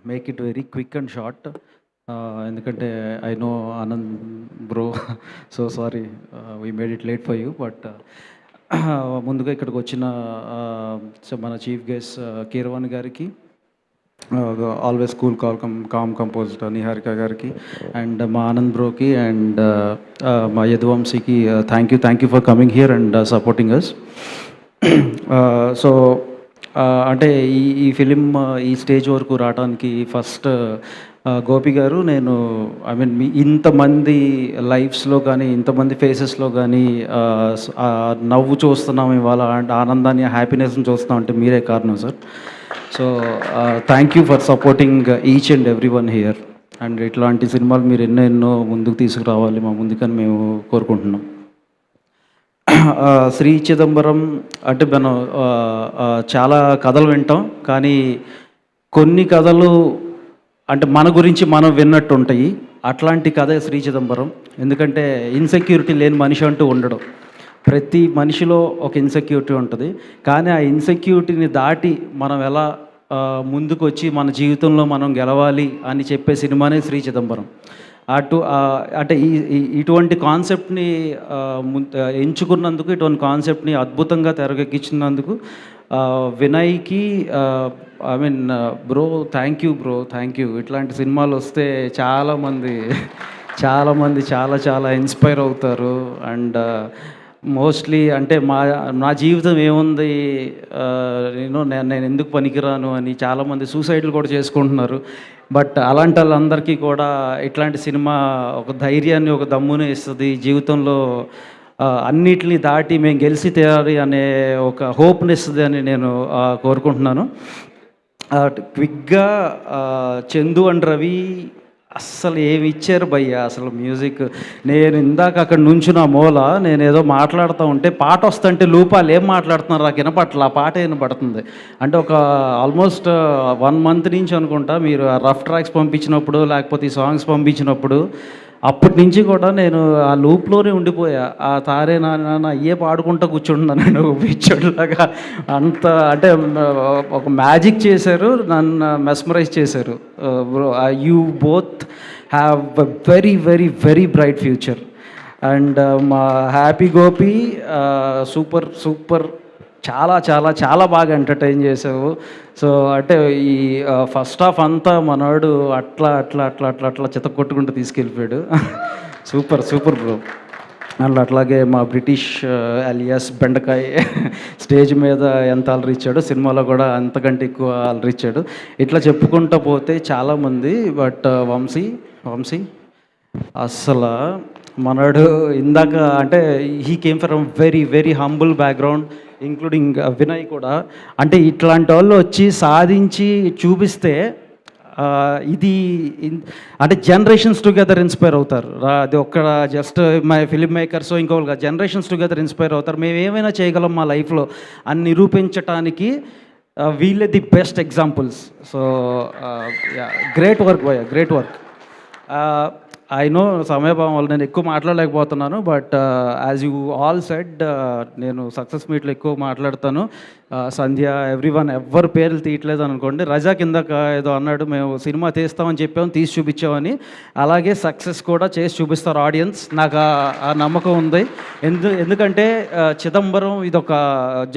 Make it very quick and short. ఎందుకంటే I know Anand bro, so sorry we made it late for you. But ముందుగా ఇక్కడికి వచ్చిన మన chief guest Keeravani గారికి, always cool calm composed Niharika గారికి, and మా ఆనంద్ బ్రోకి, అండ్ మా యదువంశీకి thank you for coming here and supporting us. So అంటే ఈ ఫిలిం ఈ స్టేజ్ వరకు రావడానికి ఫస్ట్ గోపి గారు, నేను ఐ మీన్ ఇంతమంది లైఫ్స్లో కానీ ఇంతమంది ఫేసెస్లో కానీ నవ్వు చూస్తున్నాం ఇవాళ, అంటే ఆనందాన్ని హ్యాపీనెస్ని చూస్తున్నాం అంటే మీరే కారణం sir. So thank you for supporting each and every one here. And ఇట్లాంటి సినిమాలు మీరు ఎన్నో ముందుకు తీసుకురావాలి మా ముందుకని మేము కోరుకుంటున్నాం. శ్రీ చిదంబరం అంటే మనం చాలా కథలు వింటాం, కానీ కొన్ని కథలు అంటే మన గురించి మనం విన్నట్టు ఉంటాయి. అట్లాంటి కథే శ్రీ చిదంబరం. ఎందుకంటే ఇన్సెక్యూరిటీ లేని మనిషి అంటూ ఉండడం. ప్రతి మనిషిలో ఒక ఇన్సెక్యూరిటీ ఉంటుంది, కానీ ఆ ఇన్సెక్యూరిటీని దాటి మనం ఎలా ముందుకు వచ్చి మన జీవితంలో మనం గెలవాలి అని చెప్పే సినిమానే శ్రీ చిదంబరం. అంటే ఇటువంటి కాన్సెప్ట్ని ఎంచుకున్నందుకు, ఇటువంటి కాన్సెప్ట్ని అద్భుతంగా తెరకెక్కించినందుకు వినయ్కి I mean bro thank you bro, thank you. ఇట్లాంటి సినిమాలు వస్తే చాలామంది చాలా ఇన్స్పైర్ అవుతారు. అండ్ మోస్ట్లీ అంటే నా జీవితం ఏముంది, నేను ఎందుకు పనికిరాను అని చాలామంది సూసైడ్లు కూడా చేసుకుంటున్నారు. బట్ అలాంటి వాళ్ళందరికీ కూడా ఇట్లాంటి సినిమా ఒక ధైర్యాన్ని, ఒక దమ్ముని ఇస్తుంది. జీవితంలో అన్నిటిని దాటి మేము గెలిచి తీరాలి అనే ఒక హోప్ని ఇస్తుంది అని నేను కోరుకుంటున్నాను. క్విక్గా చందు అండ్ రవి అస్సలు ఏమి ఇచ్చారు భయ్య, అసలు మ్యూజిక్. నేను ఇందాక అక్కడ నుంచున్న మూల నేను ఏదో మాట్లాడుతూ ఉంటే పాట వస్తుంటే లూపాలు ఏం మాట్లాడుతున్నారు నాకు వినపట్ల, ఆ పాట వినపడుతుంది. అంటే ఒక ఆల్మోస్ట్ 1 month నుంచి అనుకుంటా మీరు రఫ్ ట్రాక్స్ పంపించినప్పుడు, లేకపోతే ఈ సాంగ్స్ పంపించినప్పుడు, అప్పటి నుంచి కూడా నేను ఆ లూప్లోనే ఉండిపోయా. ఆ తారే నాన్న అయ్యే పాడుకుంటూ కూర్చుంటున్నాను నేను పిచ్చోడ్లాగా. అంత అంటే ఒక మ్యాజిక్ చేశారు, నన్ను మెస్మరైజ్ చేశారు. You both have a very very very bright future. And మా హ్యాపీ గోపి సూపర్ చాలా బాగా ఎంటర్టైన్ చేసావు. సో అంటే ఈ ఫస్ట్ హాఫ్ అంతా మనవాడు అట్లా చితకొట్టుకుంటూ తీసుకెళ్ళిపోయాడు. Super bro. అండ్ అట్లాగే మా బ్రిటిష్ అలియాస్ బెండకాయ స్టేజ్ మీద ఎంత అలరిచ్చాడో సినిమాలో కూడా అంతకంటే ఎక్కువ అలరిచ్చాడు. ఇట్లా చెప్పుకుంటూ పోతే చాలామంది. బట్ వంశీ అస్సలు మనడు ఇందాక అంటే he came from very very humble background, including Vinay కూడా. అంటే ఇట్లాంటి వాళ్ళు వచ్చి సాధించి చూపిస్తే ఇది అంటే జనరేషన్స్ టుగెదర్ ఇన్స్పైర్ అవుతారు. అది ఒక్కడ జస్ట్ మై ఫిలిం మేకర్స్ ఇంకోగా జనరేషన్స్ టుగెదర్ ఇన్స్పైర్ అవుతారు. మేము ఏమైనా చేయగలం మా లైఫ్లో అని నిరూపించటానికి వీళ్ళే the best examples. So great work భయ్య, గ్రేట్ వర్క్. ఐ నో సమయభావం వల్ల నేను ఎక్కువ మాట్లాడలేకపోతున్నాను. But as you all said, నేను సక్సెస్ మీట్లో ఎక్కువ మాట్లాడతాను. సంధ్య ఎవ్రీవన్ ఎవ్వరు పేర్లు తీయట్లేదు అనుకోండి. రజా కిందక ఏదో అన్నాడు, మేము సినిమా తీస్తామని చెప్పాము, తీసి చూపించామని. అలాగే సక్సెస్ కూడా చేసి చూపిస్తారు ఆడియన్స్, నాకు ఆ నమ్మకం ఉంది. ఎందుకంటే చిదంబరం ఇదొక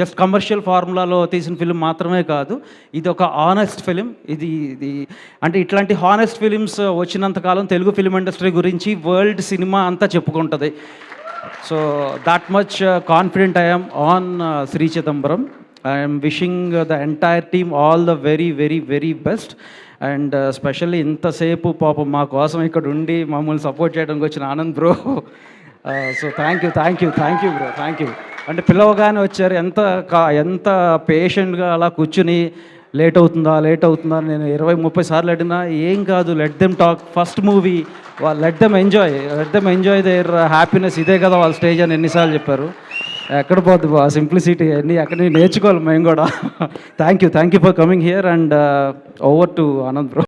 జస్ట్ కమర్షియల్ ఫార్ములాలో తీసిన ఫిలిం మాత్రమే కాదు, ఇది ఒక ఆనెస్ట్ ఫిలిం. ఇది అంటే ఇట్లాంటి హానెస్ట్ ఫిలిమ్స్ వచ్చినంతకాలం తెలుగు ఫిలిం ఇండస్ట్రీ గురించి వరల్డ్ సినిమా అంతా చెప్పుకుంటుంది. So that much confident I am on Shri Chidambaram. I am wishing the entire team all the very very very best. And specially ఇంతసేపు పాపం మా కోసం ఇక్కడ ఉండి మమ్మల్ని సపోర్ట్ చేయడానికి వచ్చిన Anand bro, so thank you bro, thank you. అంటే పిలవగానే వచ్చారు, ఎంత పేషెంట్గా అలా కూర్చుని లేట్ అవుతుందా నేను 20-30 సార్లు అడిగినా ఏం కాదు, let them talk, first movie, let them enjoy there happiness, ఇదే కదా వాళ్ళ స్టేజ్ అని ఎన్నిసార్లు చెప్పారు. ఎక్కడ పోద్దు ఆ సింప్లిసిటీ అన్నీ అక్కడ నేర్చుకోవాలి మేము కూడా. Thank you for coming here. And over to Anand bro.